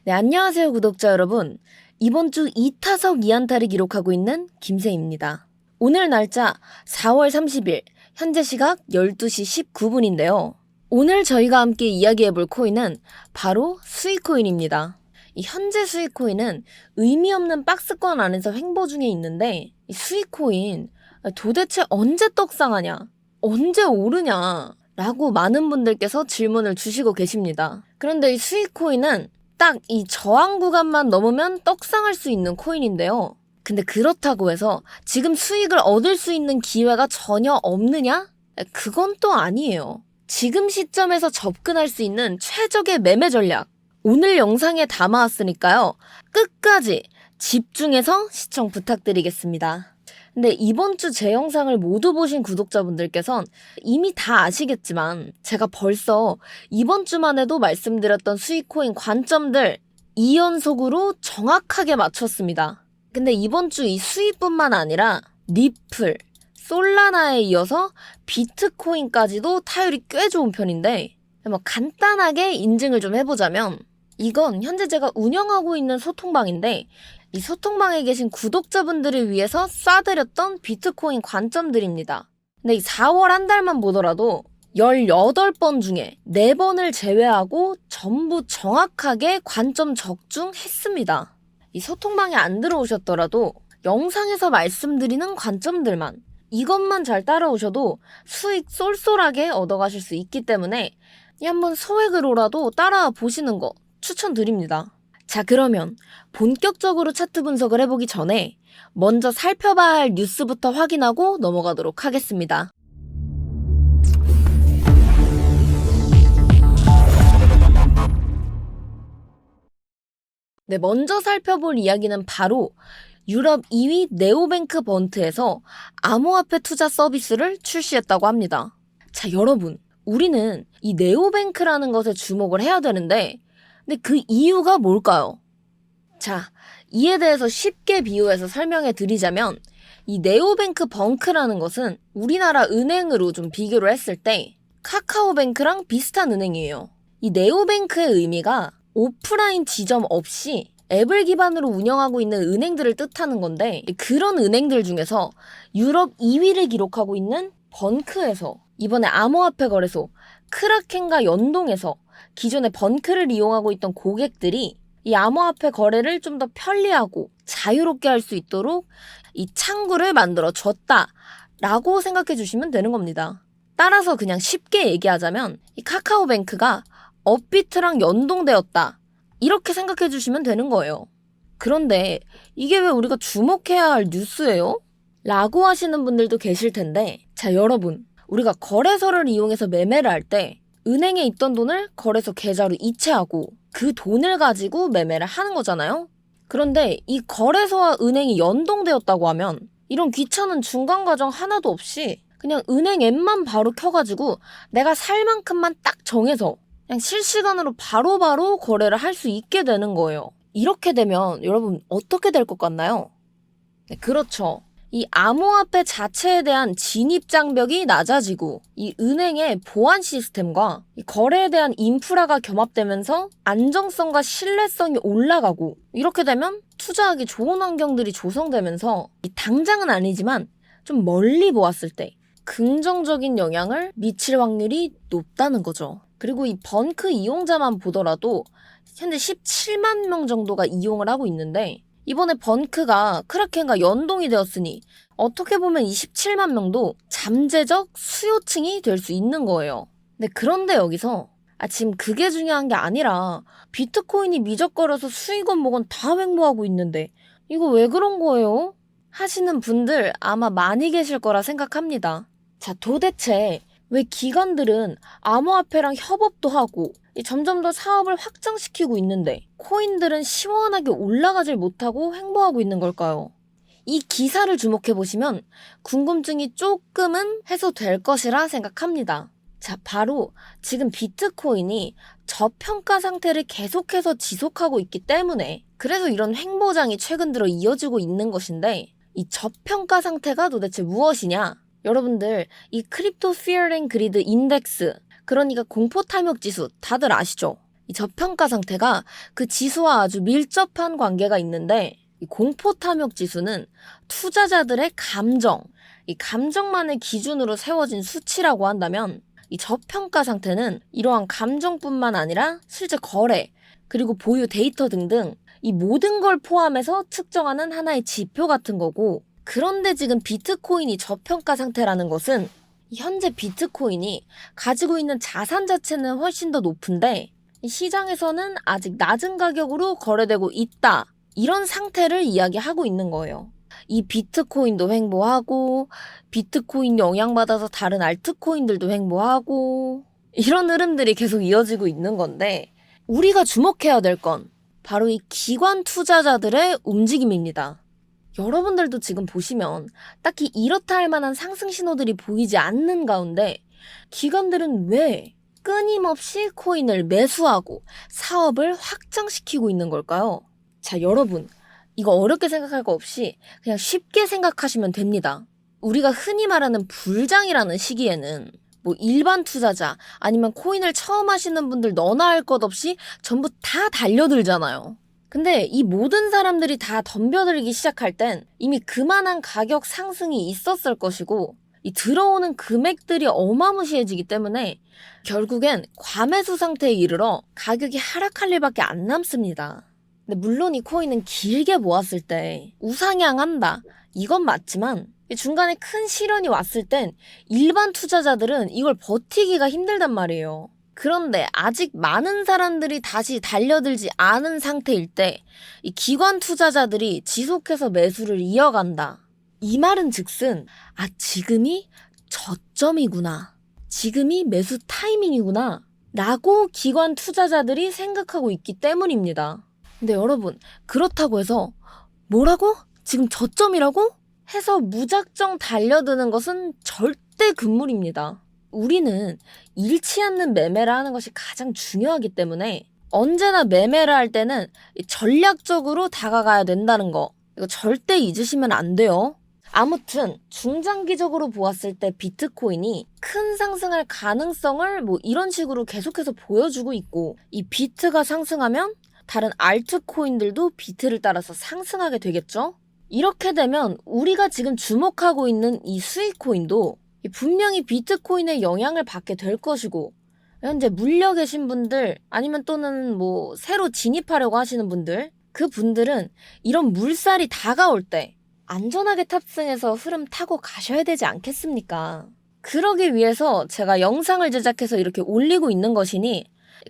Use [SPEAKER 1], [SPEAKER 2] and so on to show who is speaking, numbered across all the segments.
[SPEAKER 1] 네, 안녕하세요, 구독자 여러분. 이번 주 2타석 2안타를 기록하고 있는 김세입니다. 오늘 날짜 4월 30일, 현재 시각 12시 19분인데요. 오늘 저희가 함께 이야기해볼 코인은 바로 스위코인입니다. 이 현재 스위코인은 의미 없는 박스권 안에서 횡보 중에 있는데, 이 스위코인 도대체 언제 떡상하냐? 언제 오르냐? 라고 많은 분들께서 질문을 주시고 계십니다. 그런데 이 스위코인은 딱 이 저항 구간만 넘으면 떡상할 수 있는 코인인데요. 근데 그렇다고 해서 지금 수익을 얻을 수 있는 기회가 전혀 없느냐? 그건 또 아니에요. 지금 시점에서 접근할 수 있는 최적의 매매 전략, 오늘 영상에 담아왔으니까요. 끝까지 집중해서 시청 부탁드리겠습니다. 근데 이번 주 제 영상을 모두 보신 구독자분들께선 이미 다 아시겠지만 제가 벌써 이번 주만 해도 말씀드렸던 수익코인 관점들 2연속으로 정확하게 맞췄습니다. 근데 이번 주 이 수익뿐만 아니라 리플, 솔라나에 이어서 비트코인까지도 타율이 꽤 좋은 편인데 간단하게 인증을 좀 해보자면 이건 현재 제가 운영하고 있는 소통방인데 이 소통방에 계신 구독자분들을 위해서 쏴드렸던 비트코인 관점들입니다. 근데 이 4월 한 달만 보더라도 18번 중에 4번을 제외하고 전부 정확하게 관점 적중했습니다. 이 소통방에 안 들어오셨더라도 영상에서 말씀드리는 관점들만 이것만 잘 따라오셔도 수익 쏠쏠하게 얻어가실 수 있기 때문에 한번 소액으로라도 따라와 보시는 거 추천드립니다. 자, 그러면 본격적으로 차트 분석을 해보기 전에 먼저 살펴봐야 할 뉴스부터 확인하고 넘어가도록 하겠습니다. 네, 먼저 살펴볼 이야기는 바로 유럽 2위 네오뱅크 번트에서 암호화폐 투자 서비스를 출시했다고 합니다. 자, 여러분, 우리는 이 네오뱅크라는 것에 주목을 해야 되는데 근데 그 이유가 뭘까요? 자, 이에 대해서 쉽게 비유해서 설명해 드리자면 이 네오뱅크 벙크라는 것은 우리나라 은행으로 좀 비교를 했을 때 카카오뱅크랑 비슷한 은행이에요. 이 네오뱅크의 의미가 오프라인 지점 없이 앱을 기반으로 운영하고 있는 은행들을 뜻하는 건데 그런 은행들 중에서 유럽 2위를 기록하고 있는 번크에서 이번에 암호화폐 거래소 크라켄과 연동해서 기존의 번크를 이용하고 있던 고객들이 이 암호화폐 거래를 좀 더 편리하고 자유롭게 할 수 있도록 이 창구를 만들어 줬다라고 생각해 주시면 되는 겁니다. 따라서 그냥 쉽게 얘기하자면 이 카카오뱅크가 업비트랑 연동되었다 이렇게 생각해 주시면 되는 거예요. 그런데 이게 왜 우리가 주목해야 할 뉴스예요? 라고 하시는 분들도 계실 텐데 자, 여러분, 우리가 거래소를 이용해서 매매를 할 때 은행에 있던 돈을 거래소 계좌로 이체하고 그 돈을 가지고 매매를 하는 거잖아요. 그런데 이 거래소와 은행이 연동되었다고 하면 이런 귀찮은 중간 과정 하나도 없이 그냥 은행 앱만 바로 켜가지고 내가 살 만큼만 딱 정해서 그냥 실시간으로 바로바로 거래를 할 수 있게 되는 거예요. 이렇게 되면 여러분 어떻게 될 것 같나요? 네, 그렇죠. 이 암호화폐 자체에 대한 진입 장벽이 낮아지고 이 은행의 보안 시스템과 이 거래에 대한 인프라가 겸합되면서 안정성과 신뢰성이 올라가고 이렇게 되면 투자하기 좋은 환경들이 조성되면서 당장은 아니지만 좀 멀리 보았을 때 긍정적인 영향을 미칠 확률이 높다는 거죠. 그리고 이 번크 이용자만 보더라도 현재 17만 명 정도가 이용을 하고 있는데 이번에 번크가 크라켄과 연동이 되었으니 어떻게 보면 27만 명도 잠재적 수요층이 될 수 있는 거예요. 근데 그런데 여기서 지금 그게 중요한 게 아니라 비트코인이 미적거려서 수익원 뭐건 다 횡보하고 있는데 이거 왜 그런 거예요? 하시는 분들 아마 많이 계실 거라 생각합니다. 자, 도대체 왜 기관들은 암호화폐랑 협업도 하고 점점 더 사업을 확장시키고 있는데 코인들은 시원하게 올라가질 못하고 횡보하고 있는 걸까요? 이 기사를 주목해보시면 궁금증이 조금은 해소될 것이라 생각합니다. 자, 바로 지금 비트코인이 저평가 상태를 계속해서 지속하고 있기 때문에 그래서 이런 횡보장이 최근 들어 이어지고 있는 것인데 이 저평가 상태가 도대체 무엇이냐? 여러분들 이 크립토 피어 앤 그리드 인덱스 그러니까 공포 탐욕 지수 다들 아시죠? 이 저평가 상태가 그 지수와 아주 밀접한 관계가 있는데 이 공포 탐욕 지수는 투자자들의 감정, 이 감정만을 기준으로 세워진 수치라고 한다면 이 저평가 상태는 이러한 감정뿐만 아니라 실제 거래, 그리고 보유 데이터 등등 이 모든 걸 포함해서 측정하는 하나의 지표 같은 거고, 그런데 지금 비트코인이 저평가 상태라는 것은 현재 비트코인이 가지고 있는 자산 자체는 훨씬 더 높은데 시장에서는 아직 낮은 가격으로 거래되고 있다, 이런 상태를 이야기하고 있는 거예요. 이 비트코인도 횡보하고 비트코인 영향받아서 다른 알트코인들도 횡보하고 이런 흐름들이 계속 이어지고 있는 건데, 우리가 주목해야 될 건 바로 이 기관 투자자들의 움직임입니다. 여러분들도 지금 보시면 딱히 이렇다 할 만한 상승 신호들이 보이지 않는 가운데 기관들은 왜 끊임없이 코인을 매수하고 사업을 확장시키고 있는 걸까요? 자, 여러분, 이거 어렵게 생각할 거 없이 그냥 쉽게 생각하시면 됩니다. 우리가 흔히 말하는 불장이라는 시기에는 뭐 일반 투자자 아니면 코인을 처음 하시는 분들 너나 할 것 없이 전부 다 달려들잖아요. 근데 이 모든 사람들이 다 덤벼들기 시작할 땐 이미 그만한 가격 상승이 있었을 것이고 이 들어오는 금액들이 어마무시해지기 때문에 결국엔 과매수 상태에 이르러 가격이 하락할 일밖에 안 남습니다. 근데 물론 이 코인은 길게 모았을 때 우상향한다, 이건 맞지만 중간에 큰 시련이 왔을 땐 일반 투자자들은 이걸 버티기가 힘들단 말이에요. 그런데 아직 많은 사람들이 다시 달려들지 않은 상태일 때 이 기관 투자자들이 지속해서 매수를 이어간다. 이 말은 즉슨 지금이 저점이구나, 지금이 매수 타이밍이구나 라고 기관 투자자들이 생각하고 있기 때문입니다. 근데 여러분, 그렇다고 해서 뭐라고? 지금 저점이라고? 해서 무작정 달려드는 것은 절대 금물입니다. 우리는 잃지 않는 매매를 하는 것이 가장 중요하기 때문에 언제나 매매를 할 때는 전략적으로 다가가야 된다는 거, 이거 절대 잊으시면 안 돼요. 아무튼 중장기적으로 보았을 때 비트코인이 큰 상승할 가능성을 뭐 이런 식으로 계속해서 보여주고 있고, 이 비트가 상승하면 다른 알트코인들도 비트를 따라서 상승하게 되겠죠? 이렇게 되면 우리가 지금 주목하고 있는 이 수익코인도 분명히 비트코인의 영향을 받게 될 것이고, 현재 물려 계신 분들 아니면 또는 뭐 새로 진입하려고 하시는 분들, 그 분들은 이런 물살이 다가올 때 안전하게 탑승해서 흐름 타고 가셔야 되지 않겠습니까? 그러기 위해서 제가 영상을 제작해서 이렇게 올리고 있는 것이니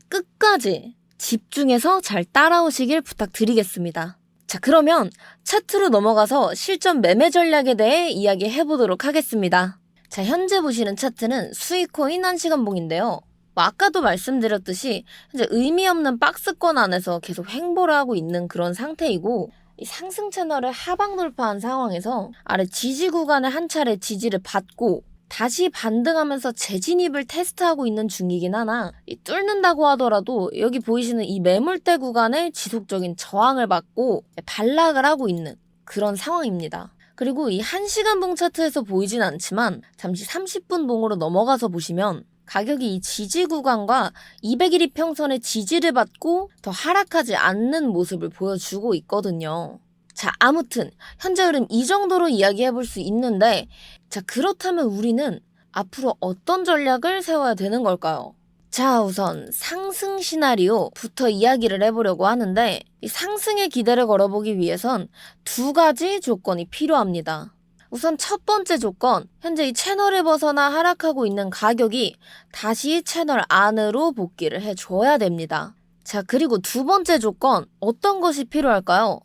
[SPEAKER 1] 끝까지 집중해서 잘 따라오시길 부탁드리겠습니다. 자, 그러면 차트로 넘어가서 실전 매매 전략에 대해 이야기해 보도록 하겠습니다. 자, 현재 보시는 차트는 수익코인 1시간봉인데요. 아까도 말씀드렸듯이 현재 의미 없는 박스권 안에서 계속 횡보를 하고 있는 그런 상태이고, 이 상승 채널을 하방 돌파한 상황에서 아래 지지 구간에 한 차례 지지를 받고 다시 반등하면서 재진입을 테스트하고 있는 중이긴 하나, 뚫는다고 하더라도 여기 보이시는 이 매물대 구간에 지속적인 저항을 받고 반락을 하고 있는 그런 상황입니다. 그리고 이 1시간 봉 차트에서 보이진 않지만 잠시 30분 봉으로 넘어가서 보시면 가격이 이 지지 구간과 200일 이평선의 지지를 받고 더 하락하지 않는 모습을 보여주고 있거든요. 자, 아무튼 현재 흐름 이 정도로 이야기해 볼 수 있는데, 자, 그렇다면 우리는 앞으로 어떤 전략을 세워야 되는 걸까요? 자, 우선 상승 시나리오부터 이야기를 해보려고 하는데, 이 상승의 기대를 걸어보기 위해선 두 가지 조건이 필요합니다. 우선 첫 번째 조건, 현재 이 채널을 벗어나 하락하고 있는 가격이 다시 채널 안으로 복귀를 해줘야 됩니다. 자, 그리고 두 번째 조건, 어떤 것이 필요할까요?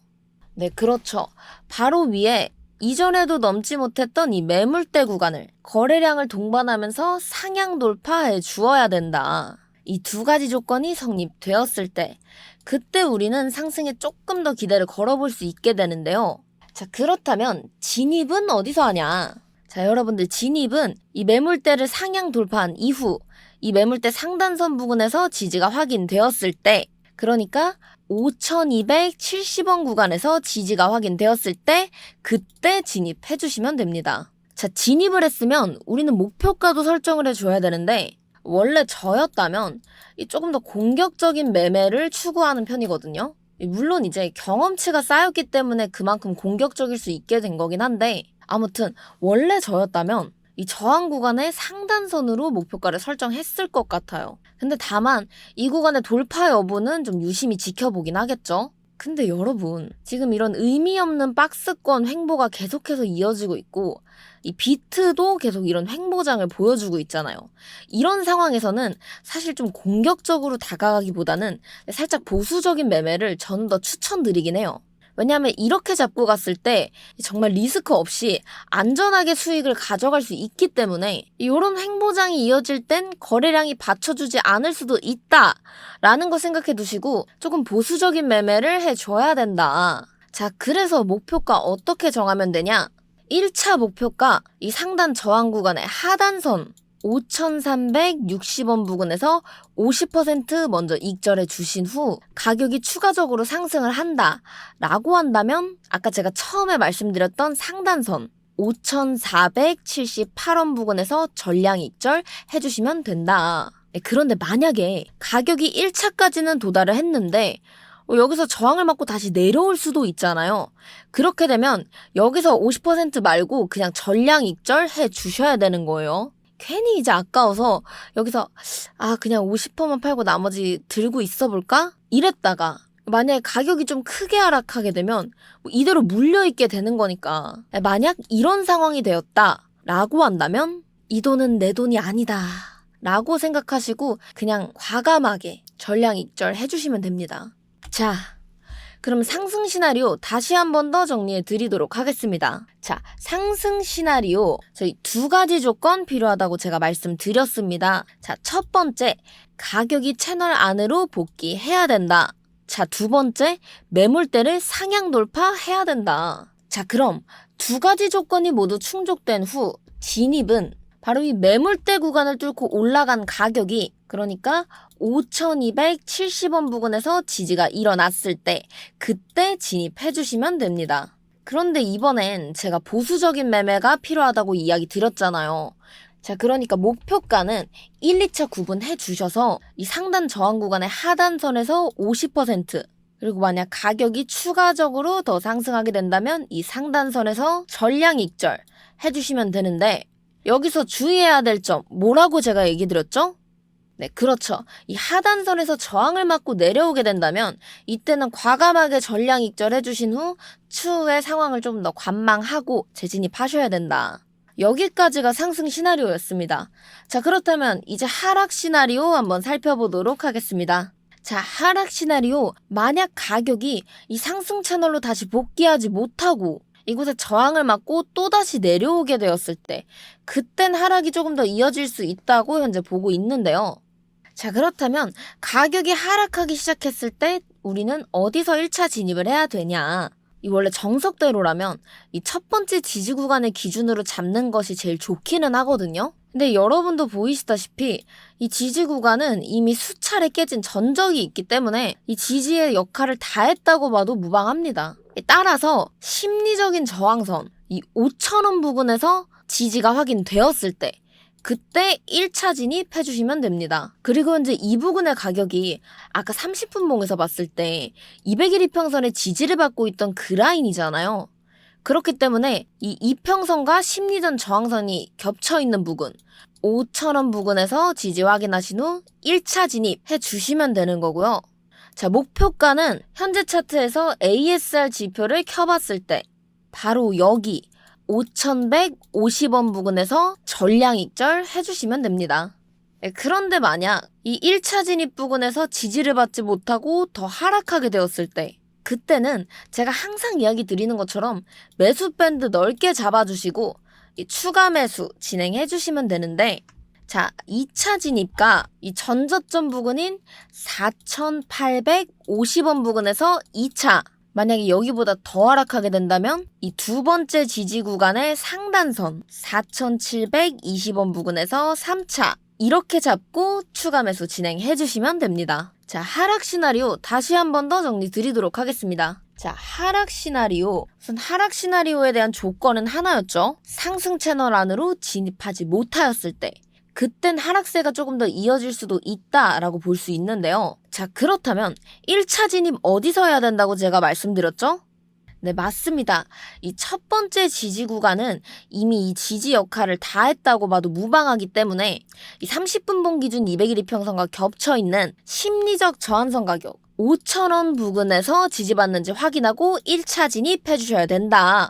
[SPEAKER 1] 네, 그렇죠. 바로 위에 이전에도 넘지 못했던 이 매물대 구간을 거래량을 동반하면서 상향 돌파해 주어야 된다. 이 두 가지 조건이 성립되었을 때 그때 우리는 상승에 조금 더 기대를 걸어볼 수 있게 되는데요. 자, 그렇다면 진입은 어디서 하냐? 자, 여러분들, 진입은 이 매물대를 상향 돌파한 이후 이 매물대 상단선 부근에서 지지가 확인되었을 때, 그러니까 5,270원 구간에서 지지가 확인되었을 때 그때 진입해 주시면 됩니다. 자, 진입을 했으면 우리는 목표가도 설정을 해줘야 되는데, 원래 저였다면 조금 더 공격적인 매매를 추구하는 편이거든요. 물론 이제 경험치가 쌓였기 때문에 그만큼 공격적일 수 있게 된 거긴 한데, 아무튼 원래 저였다면 이 저항 구간의 상단선으로 목표가를 설정했을 것 같아요. 근데 다만 이 구간의 돌파 여부는 좀 유심히 지켜보긴 하겠죠. 근데 여러분, 지금 이런 의미 없는 박스권 횡보가 계속해서 이어지고 있고, 이 비트도 계속 이런 횡보장을 보여주고 있잖아요. 이런 상황에서는 사실 좀 공격적으로 다가가기보다는 살짝 보수적인 매매를 저는 더 추천드리긴 해요. 왜냐하면 이렇게 잡고 갔을 때 정말 리스크 없이 안전하게 수익을 가져갈 수 있기 때문에 이런 횡보장이 이어질 땐 거래량이 받쳐주지 않을 수도 있다라는 거 생각해 두시고 조금 보수적인 매매를 해줘야 된다. 자, 그래서 목표가 어떻게 정하면 되냐? 1차 목표가 이 상단 저항 구간의 하단선 5,360원 부근에서 50% 먼저 익절해 주신 후 가격이 추가적으로 상승을 한다 라고 한다면 아까 제가 처음에 말씀드렸던 상단선 5,478원 부근에서 전량 익절 해주시면 된다. 그런데 만약에 가격이 1차까지는 도달을 했는데 여기서 저항을 맞고 다시 내려올 수도 있잖아요. 그렇게 되면 여기서 50% 말고 그냥 전량 익절 해 주셔야 되는 거예요. 괜히 이제 아까워서 여기서 그냥 50%만 팔고 나머지 들고 있어 볼까? 이랬다가 만약에 가격이 좀 크게 하락하게 되면 이대로 물려있게 되는 거니까, 만약 이런 상황이 되었다 라고 한다면 이 돈은 내 돈이 아니다 라고 생각하시고 그냥 과감하게 전량 익절 해주시면 됩니다. 자, 그럼 상승 시나리오 다시 한 번 더 정리해 드리도록 하겠습니다. 자, 상승 시나리오 저희 2가지 조건 필요하다고 제가 말씀드렸습니다. 자, 첫 번째, 가격이 채널 안으로 복귀해야 된다. 자, 두 번째, 매물대를 상향 돌파해야 된다. 자, 그럼 2가지 조건이 모두 충족된 후 진입은 바로 이 매물대 구간을 뚫고 올라간 가격이, 그러니까 5,270원 부근에서 지지가 일어났을 때 그때 진입해 주시면 됩니다. 그런데 이번엔 제가 보수적인 매매가 필요하다고 이야기 드렸잖아요. 자, 그러니까 목표가는 1, 2차 구분해 주셔서 이 상단 저항 구간의 하단선에서 50%, 그리고 만약 가격이 추가적으로 더 상승하게 된다면 이 상단선에서 전량 익절 해주시면 되는데, 여기서 주의해야 될 점 뭐라고 제가 얘기 드렸죠? 네, 그렇죠. 이 하단선에서 저항을 맞고 내려오게 된다면 이때는 과감하게 전량 익절해 주신 후 추후의 상황을 좀 더 관망하고 재진입하셔야 된다. 여기까지가 상승 시나리오였습니다. 자, 그렇다면 이제 하락 시나리오 한번 살펴보도록 하겠습니다. 자, 하락 시나리오, 만약 가격이 이 상승 채널로 다시 복귀하지 못하고 이곳에 저항을 맞고 또다시 내려오게 되었을 때 그땐 하락이 조금 더 이어질 수 있다고 현재 보고 있는데요. 자, 그렇다면 가격이 하락하기 시작했을 때 우리는 어디서 1차 진입을 해야 되냐? 이 원래 정석대로라면 이 첫 번째 지지 구간을 기준으로 잡는 것이 제일 좋기는 하거든요. 근데 여러분도 보이시다시피 이 지지 구간은 이미 수차례 깨진 전적이 있기 때문에 이 지지의 역할을 다 했다고 봐도 무방합니다. 따라서 심리적인 저항선 이 5,000원 부근에서 지지가 확인되었을 때 그때 1차 진입해 주시면 됩니다. 그리고 이제 이 부근의 가격이 아까 30분봉에서 봤을 때 200일 이평선의 지지를 받고 있던 그 라인이잖아요. 그렇기 때문에 이 이평선과 심리전 저항선이 겹쳐있는 부근 5,000원 부근에서 지지 확인하신 후 1차 진입해 주시면 되는 거고요. 자, 목표가는 현재 차트에서 ASR 지표를 켜봤을 때 바로 여기 5,150원 부근에서 전량 익절 해주시면 됩니다. 그런데 만약 이 1차 진입 부근에서 지지를 받지 못하고 더 하락하게 되었을 때 그때는 제가 항상 이야기 드리는 것처럼 매수 밴드 넓게 잡아주시고 이 추가 매수 진행해 주시면 되는데, 자, 2차 진입가 이 전저점 부근인 4,850원 부근에서 2차, 만약에 여기보다 더 하락하게 된다면 이 두 번째 지지 구간의 상단선 4,720원 부근에서 3차 이렇게 잡고 추가 매수 진행해 주시면 됩니다. 자, 하락 시나리오 다시 한 번 더 정리 드리도록 하겠습니다. 자, 하락 시나리오. 우선 하락 시나리오에 대한 조건은 하나였죠. 상승 채널 안으로 진입하지 못하였을 때 그땐 하락세가 조금 더 이어질 수도 있다라고 볼 수 있는데요. 자, 그렇다면 1차 진입 어디서 해야 된다고 제가 말씀드렸죠? 네, 맞습니다. 이 첫 번째 지지 구간은 이미 이 지지 역할을 다 했다고 봐도 무방하기 때문에 이 30분봉 기준 200일 이평선과 겹쳐 있는 심리적 저항선 가격 5,000원 부근에서 지지받는지 확인하고 1차 진입해 주셔야 된다.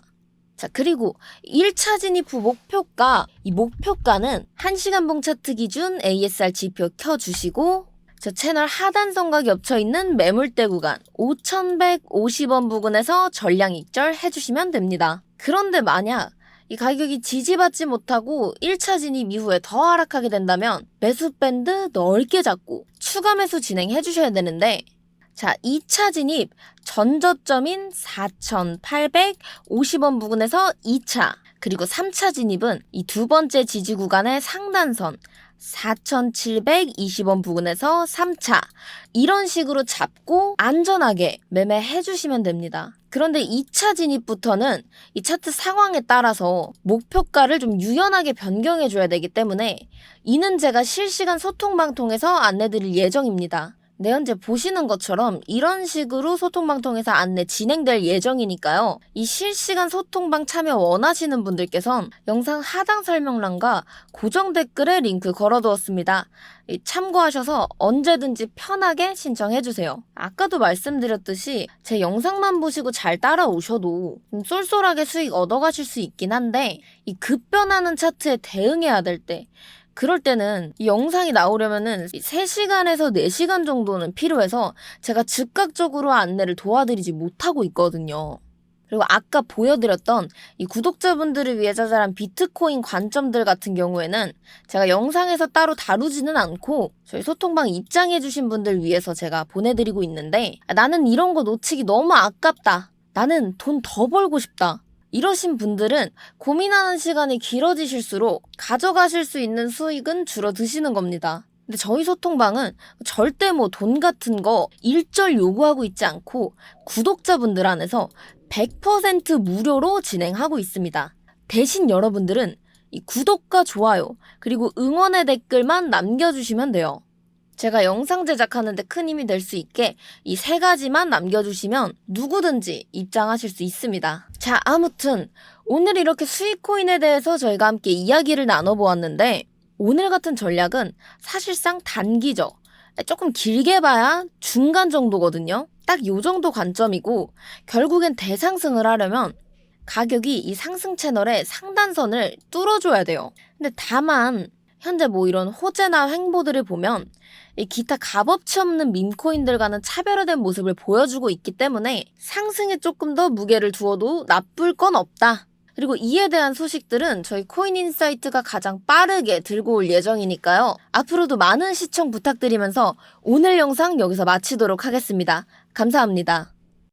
[SPEAKER 1] 자, 그리고 1차 진입 후 목표가, 이 목표가는 1시간봉 차트 기준 ASR 지표 켜주시고 저 채널 하단선과 겹쳐있는 매물대 구간 5,150원 부근에서 전량 익절 해주시면 됩니다. 그런데 만약 이 가격이 지지받지 못하고 1차 진입 이후에 더 하락하게 된다면 매수 밴드 넓게 잡고 추가 매수 진행해 주셔야 되는데, 자, 2차 진입 전저점인 4,850원 부근에서 2차, 그리고 3차 진입은 이 두 번째 지지 구간의 상단선 4,720원 부근에서 3차, 이런 식으로 잡고 안전하게 매매해 주시면 됩니다. 그런데 2차 진입부터는 이 차트 상황에 따라서 목표가를 좀 유연하게 변경해 줘야 되기 때문에 이는 제가 실시간 소통방 통해서 안내 드릴 예정입니다. 네, 현재 보시는 것처럼 이런 식으로 소통방통해서 안내 진행될 예정이니까요. 이 실시간 소통방 참여 원하시는 분들께선 영상 하단 설명란과 고정 댓글에 링크 걸어두었습니다. 참고하셔서 언제든지 편하게 신청해주세요. 아까도 말씀드렸듯이 제 영상만 보시고 잘 따라오셔도 쏠쏠하게 수익 얻어가실 수 있긴 한데, 이 급변하는 차트에 대응해야 될 때, 그럴 때는 이 영상이 나오려면은 3시간에서 4시간 정도는 필요해서 제가 즉각적으로 안내를 도와드리지 못하고 있거든요. 그리고 아까 보여드렸던 이 구독자분들을 위해 자잘한 비트코인 관점들 같은 경우에는 제가 영상에서 따로 다루지는 않고 저희 소통방 입장해주신 분들 위해서 제가 보내드리고 있는데, 나는 이런 거 놓치기 너무 아깝다, 나는 돈 더 벌고 싶다, 이러신 분들은 고민하는 시간이 길어지실수록 가져가실 수 있는 수익은 줄어드시는 겁니다. 근데 저희 소통방은 절대 뭐 돈 같은 거 일절 요구하고 있지 않고 구독자분들 안에서 100% 무료로 진행하고 있습니다. 대신 여러분들은 이 구독과 좋아요 그리고 응원의 댓글만 남겨주시면 돼요. 제가 영상 제작하는데 큰 힘이 될 수 있게 이 3가지만 남겨주시면 누구든지 입장하실 수 있습니다. 자, 아무튼 오늘 이렇게 수익코인에 대해서 저희가 함께 이야기를 나눠보았는데, 오늘 같은 전략은 사실상 단기죠. 조금 길게 봐야 중간 정도거든요. 딱 요 정도 관점이고, 결국엔 대상승을 하려면 가격이 이 상승 채널의 상단선을 뚫어줘야 돼요. 근데 다만 현재 뭐 이런 호재나 횡보들을 보면 이 기타 값어치 없는 밈코인들과는 차별화된 모습을 보여주고 있기 때문에 상승에 조금 더 무게를 두어도 나쁠 건 없다. 그리고 이에 대한 소식들은 저희 코인인사이트가 가장 빠르게 들고 올 예정이니까요. 앞으로도 많은 시청 부탁드리면서 오늘 영상 여기서 마치도록 하겠습니다. 감사합니다.